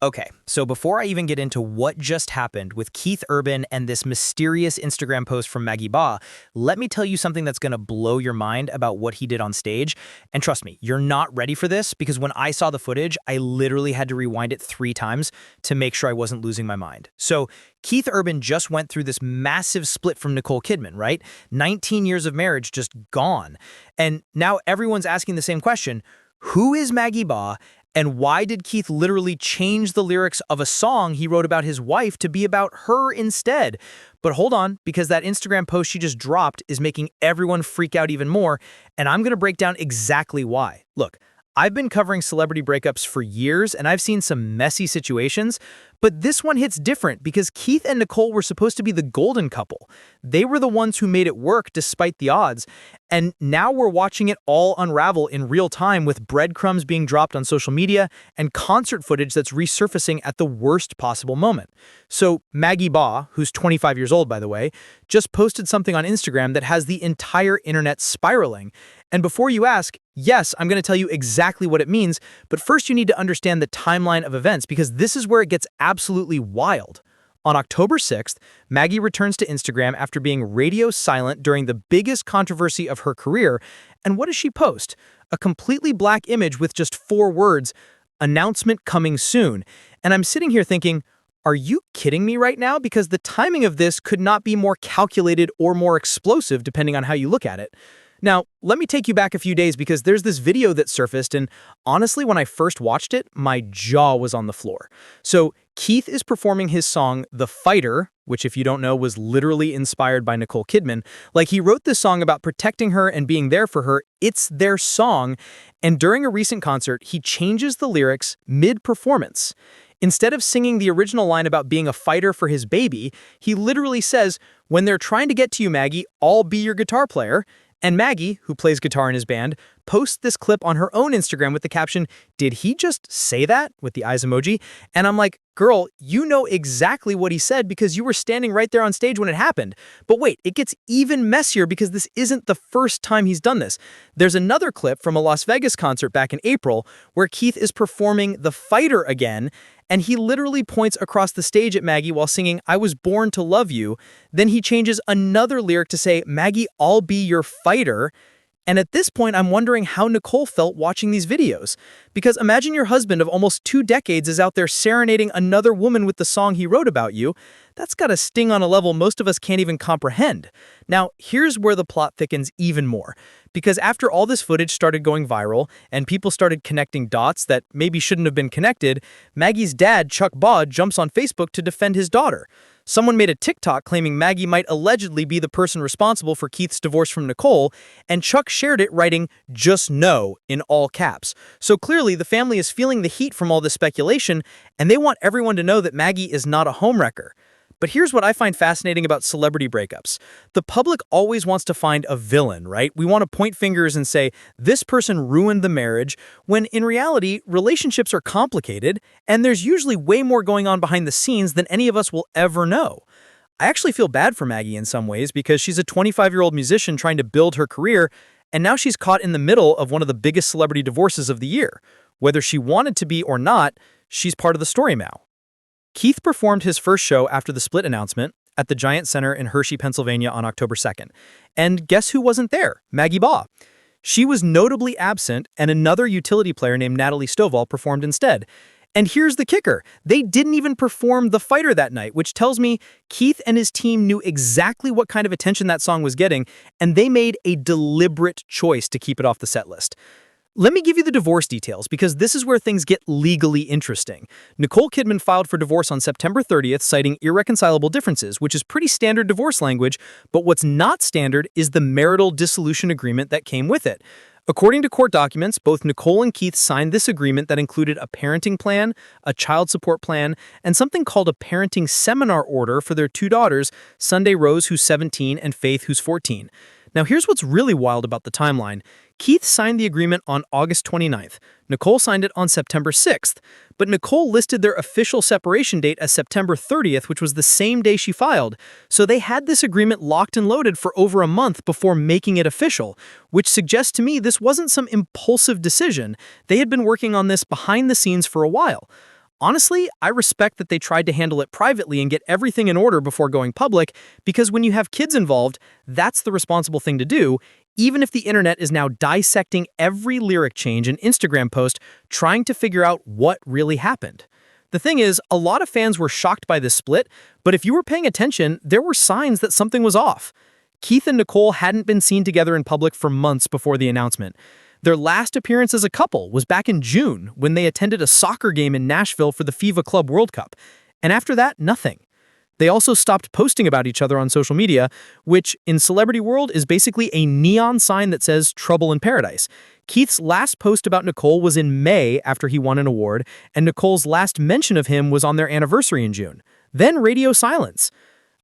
Okay, so before I even get into what just happened with Keith Urban and this mysterious Instagram post from Maggie Baugh, let me tell you something that's going to blow your mind about what he did on stage. And trust me, you're not ready for this because when I saw the footage, I literally had to rewind it 3 times to make sure I wasn't losing my mind. So Keith Urban just went through this massive split from Nicole Kidman, right? 19 years of marriage just gone. And now everyone's asking the same question: who is Maggie Baugh? And why did Keith literally change the lyrics of a song he wrote about his wife to be about her instead? But hold on, because that Instagram post she just dropped is making everyone freak out even more, and I'm going to break down exactly why. Look, I've been covering celebrity breakups for years, and I've seen some messy situations, but this one hits different because Keith and Nicole were supposed to be the golden couple. They were the ones who made it work despite the odds, and now we're watching it all unravel in real time with breadcrumbs being dropped on social media and concert footage that's resurfacing at the worst possible moment. So Maggie Baugh, who's 25 years old by the way, just posted something on Instagram that has the entire internet spiraling. And before you ask, yes, I'm going to tell you exactly what it means, but first you need to understand the timeline of events because this is where it gets absolutely wild. On October 6th, Maggie returns to Instagram after being radio silent during the biggest controversy of her career, and what does she post? A completely black image with just 4 words, "Announcement coming soon." And I'm sitting here thinking, are you kidding me right now? Because the timing of this could not be more calculated or more explosive depending on how you look at it. Now, let me take you back a few days because there's this video that surfaced, and honestly, when I first watched it, my jaw was on the floor. So Keith is performing his song, The Fighter, which if you don't know was literally inspired by Nicole Kidman. Like he wrote this song about protecting her and being there for her. It's their song. And during a recent concert, he changes the lyrics mid-performance. Instead of singing the original line about being a fighter for his baby, he literally says, "When they're trying to get to you, Maggie, I'll be your guitar player." And Maggie, who plays guitar in his band, posts this clip on her own Instagram with the caption, "Did he just say that?" with the eyes emoji. And I'm like, girl, you know exactly what he said because you were standing right there on stage when it happened. But wait, it gets even messier because this isn't the first time he's done this. There's another clip from a Las Vegas concert back in April where Keith is performing The Fighter again, and he literally points across the stage at Maggie while singing "I was born to love you." Then he changes another lyric to say, "Maggie, I'll be your fighter." And at this point, I'm wondering how Nicole felt watching these videos. Because imagine your husband of almost 2 decades is out there serenading another woman with the song he wrote about you. That's got to sting on a level most of us can't even comprehend. Now, here's where the plot thickens even more. Because after all this footage started going viral and people started connecting dots that maybe shouldn't have been connected, Maggie's dad, Chuck Baugh, jumps on Facebook to defend his daughter. Someone made a TikTok claiming Maggie might allegedly be the person responsible for Keith's divorce from Nicole, and Chuck shared it writing, "Just no," in all caps. So clearly the family is feeling the heat from all this speculation, and they want everyone to know that Maggie is not a homewrecker. But here's what I find fascinating about celebrity breakups. The public always wants to find a villain, right? We want to point fingers and say, this person ruined the marriage, when in reality, relationships are complicated, and there's usually way more going on behind the scenes than any of us will ever know. I actually feel bad for Maggie in some ways because she's a 25-year-old musician trying to build her career, and now she's caught in the middle of one of the biggest celebrity divorces of the year. Whether she wanted to be or not, she's part of the story now. Keith performed his first show after the split announcement at the Giant Center in Hershey, Pennsylvania on October 2nd. And guess who wasn't there? Maggie Baugh. She was notably absent, and another utility player named Natalie Stovall performed instead. And here's the kicker. They didn't even perform The Fighter that night, which tells me Keith and his team knew exactly what kind of attention that song was getting, and they made a deliberate choice to keep it off the set list. Let me give you the divorce details because this is where things get legally interesting. Nicole Kidman filed for divorce on September 30th, citing irreconcilable differences, which is pretty standard divorce language, but what's not standard is the marital dissolution agreement that came with it. According to court documents, both Nicole and Keith signed this agreement that included a parenting plan, a child support plan, and something called a parenting seminar order for their 2 daughters, Sunday Rose, who's 17, and Faith, who's 14. Now here's what's really wild about the timeline. Keith signed the agreement on August 29th. Nicole signed it on September 6th. But Nicole listed their official separation date as September 30th, which was the same day she filed. So they had this agreement locked and loaded for over a month before making it official, which suggests to me this wasn't some impulsive decision. They had been working on this behind the scenes for a while. Honestly, I respect that they tried to handle it privately and get everything in order before going public, because when you have kids involved, that's the responsible thing to do, even if the internet is now dissecting every lyric change and Instagram post, trying to figure out what really happened. The thing is, a lot of fans were shocked by this split, but if you were paying attention, there were signs that something was off. Keith and Nicole hadn't been seen together in public for months before the announcement. Their last appearance as a couple was back in June when they attended a soccer game in Nashville for the FIFA Club World Cup. And after that, nothing. They also stopped posting about each other on social media, which in celebrity world is basically a neon sign that says trouble in paradise. Keith's last post about Nicole was in May after he won an award, and Nicole's last mention of him was on their anniversary in June. Then radio silence.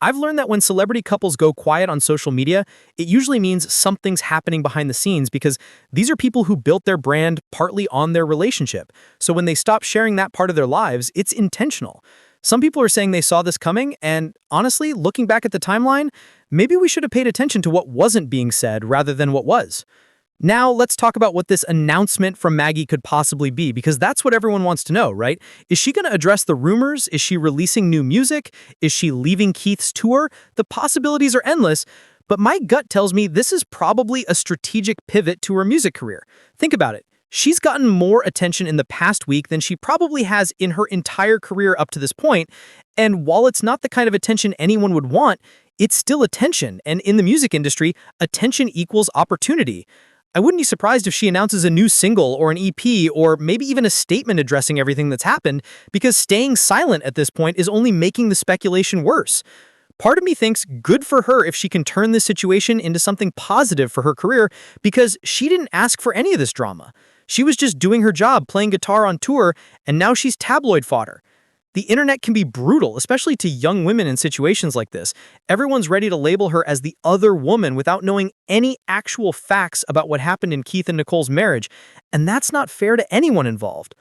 I've learned that when celebrity couples go quiet on social media, it usually means something's happening behind the scenes because these are people who built their brand partly on their relationship. So when they stop sharing that part of their lives, it's intentional. Some people are saying they saw this coming, and honestly, looking back at the timeline, maybe we should have paid attention to what wasn't being said rather than what was. Now, let's talk about what this announcement from Maggie could possibly be, because that's what everyone wants to know, right? Is she going to address the rumors? Is she releasing new music? Is she leaving Keith's tour? The possibilities are endless, but my gut tells me this is probably a strategic pivot to her music career. Think about it. She's gotten more attention in the past week than she probably has in her entire career up to this point, and while it's not the kind of attention anyone would want, it's still attention, and in the music industry, attention equals opportunity. I wouldn't be surprised if she announces a new single or an EP or maybe even a statement addressing everything that's happened, because staying silent at this point is only making the speculation worse. Part of me thinks good for her if she can turn this situation into something positive for her career, because she didn't ask for any of this drama. She was just doing her job, playing guitar on tour, and now she's tabloid fodder. The internet can be brutal, especially to young women in situations like this. Everyone's ready to label her as the other woman without knowing any actual facts about what happened in Keith and Nicole's marriage, and that's not fair to anyone involved.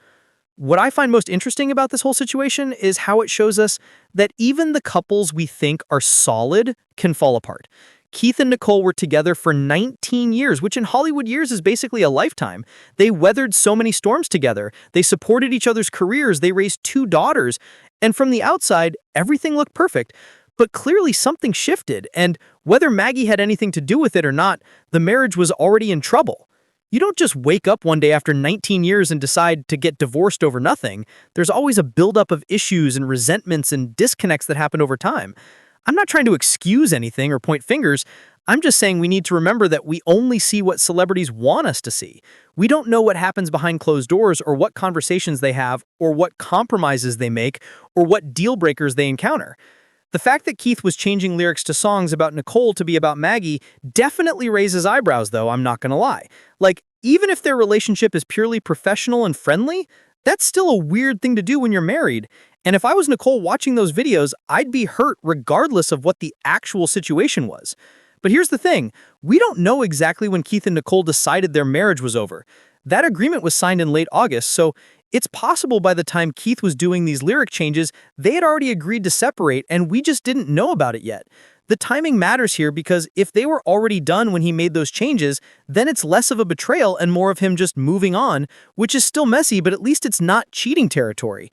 What I find most interesting about this whole situation is how it shows us that even the couples we think are solid can fall apart. Keith and Nicole were together for 19 years, which in Hollywood years is basically a lifetime. They weathered so many storms together. They supported each other's careers. They raised 2 daughters. And from the outside, everything looked perfect. But clearly something shifted, and whether Maggie had anything to do with it or not, the marriage was already in trouble. You don't just wake up one day after 19 years and decide to get divorced over nothing. There's always a buildup of issues and resentments and disconnects that happen over time. I'm not trying to excuse anything or point fingers. I'm just saying we need to remember that we only see what celebrities want us to see. We don't know what happens behind closed doors or what conversations they have or what compromises they make or what deal breakers they encounter. The fact that Keith was changing lyrics to songs about Nicole to be about Maggie definitely raises eyebrows, though, I'm not gonna lie. Like, even if their relationship is purely professional and friendly, that's still a weird thing to do when you're married. And if I was Nicole watching those videos, I'd be hurt regardless of what the actual situation was. But here's the thing, we don't know exactly when Keith and Nicole decided their marriage was over. That agreement was signed in late August, so it's possible by the time Keith was doing these lyric changes, they had already agreed to separate and we just didn't know about it yet. The timing matters here because if they were already done when he made those changes, then it's less of a betrayal and more of him just moving on, which is still messy, but at least it's not cheating territory.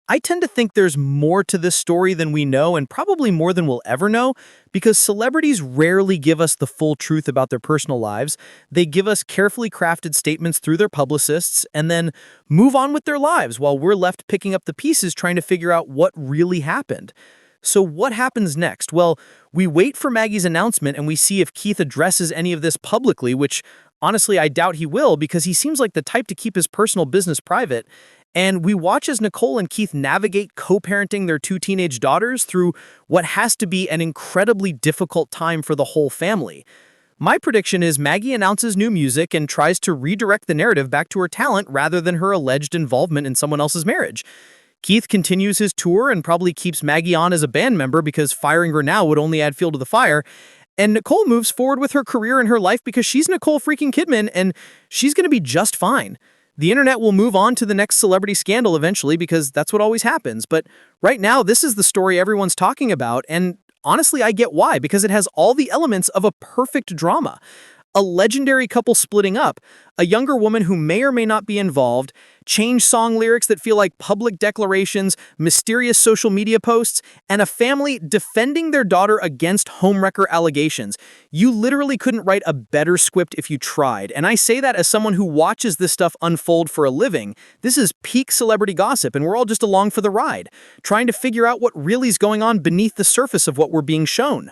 I tend to think there's more to this story than we know, and probably more than we'll ever know, because celebrities rarely give us the full truth about their personal lives. They give us carefully crafted statements through their publicists and then move on with their lives while we're left picking up the pieces trying to figure out what really happened. So what happens next? Well, we wait for Maggie's announcement and we see if Keith addresses any of this publicly, which honestly I doubt he will because he seems like the type to keep his personal business private. And we watch as Nicole and Keith navigate co-parenting their 2 teenage daughters through what has to be an incredibly difficult time for the whole family. My prediction is Maggie announces new music and tries to redirect the narrative back to her talent rather than her alleged involvement in someone else's marriage. Keith continues his tour and probably keeps Maggie on as a band member because firing her now would only add fuel to the fire. And Nicole moves forward with her career and her life because she's Nicole freaking Kidman and she's going to be just fine. The internet will move on to the next celebrity scandal eventually because that's what always happens. But right now, this is the story everyone's talking about. And honestly, I get why, because it has all the elements of a perfect drama. A legendary couple splitting up, a younger woman who may or may not be involved, change song lyrics that feel like public declarations, mysterious social media posts, and a family defending their daughter against homewrecker allegations. You literally couldn't write a better script if you tried, and I say that as someone who watches this stuff unfold for a living. This is peak celebrity gossip, and we're all just along for the ride, trying to figure out what really is going on beneath the surface of what we're being shown.